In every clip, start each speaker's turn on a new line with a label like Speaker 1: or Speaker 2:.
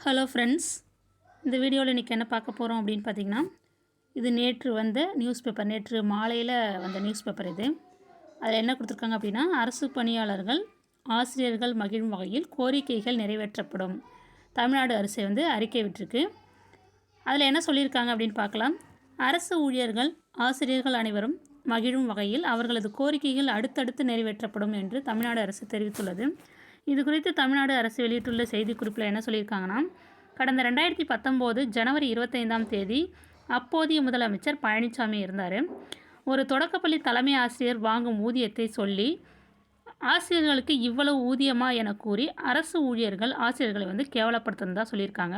Speaker 1: Hello friends, இந்த வீடியோவில் இன்றைக்கி என்ன பார்க்க போகிறோம் அப்படின்னு பார்த்திங்கன்னா, இது நேற்று வந்த நியூஸ் பேப்பர், நேற்று மாலையில் வந்த நியூஸ் பேப்பர் இது. அதில் என்ன கொடுத்துருக்காங்க அப்படின்னா, அரசு பணியாளர்கள் ஆசிரியர்கள் மகிழும் வகையில் கோரிக்கைகள் நிறைவேற்றப்படும். தமிழ்நாடு அரசு அறிக்கை விட்டிருக்கு. அதில் என்ன சொல்லியிருக்காங்க அப்படின்னு பார்க்கலாம். அரசு ஊழியர்கள் ஆசிரியர்கள் அனைவரும் மகிழும் வகையில் அவர்களது கோரிக்கைகள் அடுத்தடுத்து நிறைவேற்றப்படும் என்று தமிழ்நாடு அரசு தெரிவித்துள்ளது. இது குறித்து தமிழ்நாடு அரசு வெளியிட்டுள்ள செய்திக்குறிப்பில் என்ன சொல்லியிருக்காங்கன்னா, கடந்த 2019 ஜனவரி 25ஆம் தேதி அப்போதைய முதலமைச்சர் பழனிசாமி இருந்தார். ஒரு தொடக்கப்பள்ளி தலைமை ஆசிரியர் வாங்கும் ஊதியத்தை சொல்லி ஆசிரியர்களுக்கு இவ்வளவு ஊதியமா என கூறி அரசு ஊழியர்கள் ஆசிரியர்களை கேவலப்படுத்துனதா சொல்லியிருக்காங்க.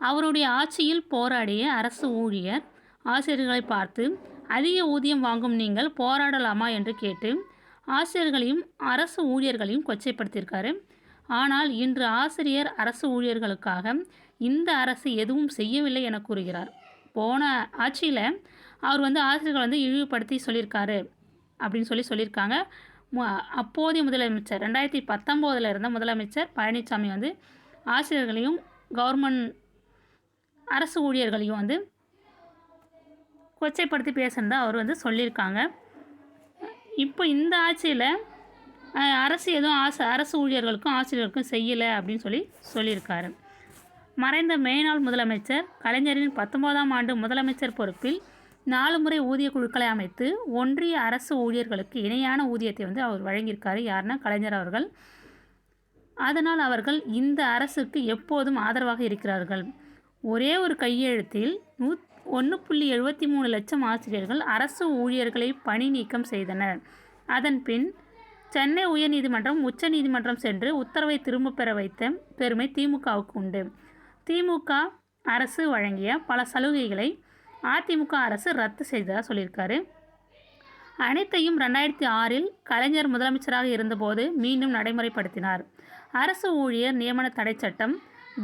Speaker 1: அவருடைய ஆட்சியில் போராடிய அரசு ஊழியர் ஆசிரியர்களை பார்த்து அதிக ஊதியம் வாங்கும் நீங்கள் போராடலாமா என்று கேட்டு ஆசிரியர்களையும் அரசு ஊழியர்களையும் கொச்சைப்படுத்தியிருக்காரு. ஆனால் இன்று ஆசிரியர் அரசு ஊழியர்களுக்காக இந்த அரசு எதுவும் செய்யவில்லை என கூறுகிறார். போன ஆட்சியில் அவர் ஆசிரியர்கள் இழிவுபடுத்தி சொல்லியிருக்காரு அப்படின்னு சொல்லியிருக்காங்க. அப்போதைய முதலமைச்சர் 2019 இருந்த முதலமைச்சர் பழனிசாமி ஆசிரியர்களையும் கவர்மெண்ட் அரசு ஊழியர்களையும் கொச்சைப்படுத்தி பேசுனதா அவர் சொல்லியிருக்காங்க. இப்போ இந்த ஆட்சியில் அரசு எதுவும் அரசு ஊழியர்களுக்கும் ஆசிரியர்களுக்கும் செய்யலை அப்படின்னு சொல்லியிருக்காரு. மறைந்த மேனாள் முதலமைச்சர் கலைஞரின் 19ஆம் ஆண்டு முதலமைச்சர் பொறுப்பில் 4 முறை ஊதிய குழுக்களை அமைத்து ஒன்றிய அரசு ஊழியர்களுக்கு இணையான ஊதியத்தை அவர் வழங்கியிருக்காரு. யாருன்னா கலைஞர் அவர்கள். அதனால் அவர்கள் இந்த அரசுக்கு எப்போதும் ஆதரவாக இருக்கிறார்கள். ஒரே ஒரு கையெழுத்தில் 1.73 லட்சம் ஆசிரியர்கள் அரசு ஊழியர்களை பணி நீக்கம் செய்தனர். அதன் பின் சென்னை உயர்நீதிமன்றம் உச்ச நீதிமன்றம் சென்று உத்தரவை திரும்ப பெற வைத்த பெருமை திமுகவுக்கு உண்டு. திமுக அரசு வழங்கிய பல சலுகைகளை அதிமுக அரசு ரத்து செய்ததாக சொல்லியிருக்காரு. அனைத்தையும் 2006இல் கலைஞர் முதலமைச்சராக இருந்தபோது மீண்டும் நடைமுறைப்படுத்தினார். அரசு ஊழியர் நியமன தடை சட்டம்,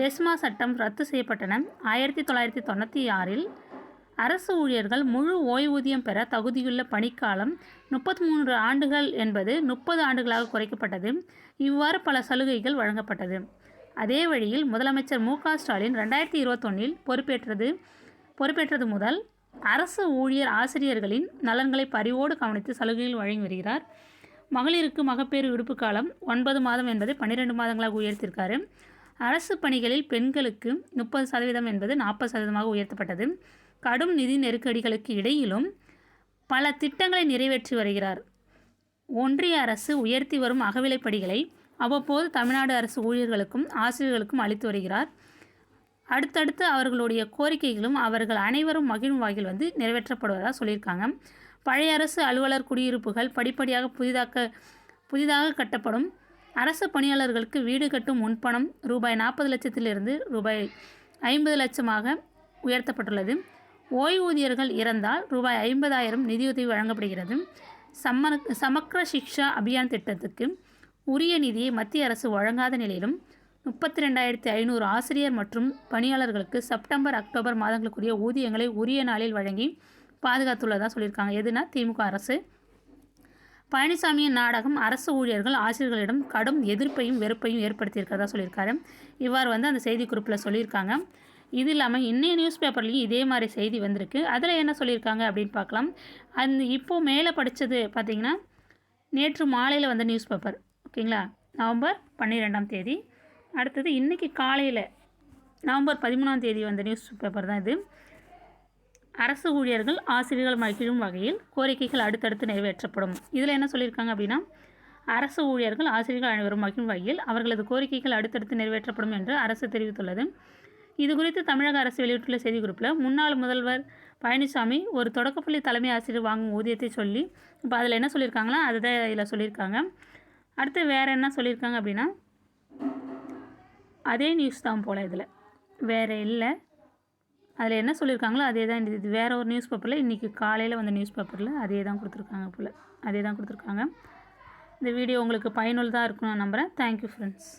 Speaker 1: டெஸ்மா சட்டம் ரத்து செய்யப்பட்டன. 1996இல் அரசு ஊழியர்கள் முழு ஓய்வூதியம் பெற தகுதியுள்ள பணிக்காலம் 33 ஆண்டுகள் என்பது 30 ஆண்டுகளாக குறைக்கப்பட்டது. இவ்வாறு பல சலுகைகள் வழங்கப்பட்டது. அதே வழியில் முதலமைச்சர் மு.க. ஸ்டாலின் 2021இல் பொறுப்பேற்றது முதல் அரசு ஊழியர் ஆசிரியர்களின் நலன்களை பரிவோடு கவனித்து சலுகைகள் வழங்கி வருகிறார். மகளிருக்கு மகப்பேறு விடுப்பு காலம் 9 மாதம் என்பது 12 மாதங்களாக உயர்த்தியிருக்காரு. அரசு பணிகளில் பெண்களுக்கு 30% என்பது 40% உயர்த்தப்பட்டது. கடும் நிதி நெருக்கடிகளுக்கு இடையிலும் பல திட்டங்களை நிறைவேற்றி வருகிறார். ஒன்றிய அரசு உயர்த்தி வரும் அகவிலைப்படிகளை அவ்வப்போது தமிழ்நாடு அரசு ஊழியர்களுக்கும் ஆசிரியர்களுக்கும் அளித்து வருகிறார். அடுத்தடுத்து அவர்களுடைய கோரிக்கைகளும் அவர்கள் அனைவரும் மகிழும் வகையில் நிறைவேற்றப்படுவதாக சொல்லியிருக்காங்க. பழைய அரசு அலுவலர் குடியிருப்புகள் படிப்படியாக புதிதாக கட்டப்படும். அரசு பணியாளர்களுக்கு வீடு கட்டும் முன்பணம் ரூபாய் 40 லட்சத்திலிருந்து ரூபாய் 50 லட்சமாக உயர்த்தப்பட்டுள்ளது. ஓய்வூதியர்கள் இறந்தால் ரூபாய் 50,000 நிதியுதவி வழங்கப்படுகிறது. சமக்ர சிக்ஷா அபியான் திட்டத்துக்கு உரிய நிதியை மத்திய அரசு வழங்காத நிலையிலும் 32,500 ஆசிரியர் மற்றும் பணியாளர்களுக்கு செப்டம்பர் அக்டோபர் மாதங்களுக்குரிய ஊதியங்களை உரிய நாளில் வழங்கி பாதுகாத்துள்ளதாக சொல்லியிருக்காங்க. எதுனா திமுக அரசு. பழனிசாமியின் நாடகம் அரசு ஊழியர்கள் ஆசிரியர்களிடம் கடும் எதிர்ப்பையும் வெறுப்பையும் ஏற்படுத்தியிருக்கிறதா சொல்லியிருக்காரு. இவ்வாறு அந்த செய்திக்குறிப்பில் சொல்லியிருக்காங்க. இது இல்லாமல் இன்னைய நியூஸ் பேப்பர்லேயும் இதே மாதிரி செய்தி வந்திருக்கு. அதில் என்ன சொல்லியிருக்காங்க அப்படின்னு பார்க்கலாம். இப்போது மேலே படித்தது பார்த்திங்கன்னா நேற்று மாலையில் வந்த நியூஸ் பேப்பர். ஓகேங்களா, நவம்பர் 12ஆம் தேதி. அடுத்தது இன்றைக்கி காலையில் நவம்பர் 13ஆம் தேதி வந்த நியூஸ் பேப்பர் தான் இது. அரசு ஊழியர்கள் ஆசிரியர்கள் மகிழும் வகையில் கோரிக்கைகள் அடுத்தடுத்து நிறைவேற்றப்படும். இதில் என்ன சொல்லியிருக்காங்க அப்படின்னா, அரசு ஊழியர்கள் ஆசிரியர்கள் அனைவரும் மகிழும் வகையில் அவர்களது கோரிக்கைகள் அடுத்தடுத்து நிறைவேற்றப்படும் என்று அரசு தெரிவித்துள்ளது. இது குறித்து தமிழக அரசு வெளியிட்டுள்ள செய்திக்குறிப்பில் முன்னாள் முதல்வர் பழனிசாமி ஒரு தொடக்கப்பள்ளி தலைமை ஆசிரியர் வாங்கும் ஊதியத்தை சொல்லி இப்போ அதில் என்ன சொல்லியிருக்காங்களா அதுதான் இதில் சொல்லியிருக்காங்க. அடுத்து வேறு என்ன சொல்லியிருக்காங்க அப்படின்னா, அதே நியூஸ் தான் போல், இதில் வேறு இல்லை. அதில் என்ன சொல்லியிருக்காங்களோ அதே தான். இது வேறு ஒரு நியூஸ் பேப்பரில் இன்றைக்கி காலையில் வந்த நியூஸ் பேப்பரில் அதே தான் கொடுத்துருக்காங்க போல். அதே தான் கொடுத்துருக்காங்க. இந்த வீடியோ உங்களுக்கு பயனுள்ளதாக இருக்கும்னு நம்புகிறேன். Thank you friends.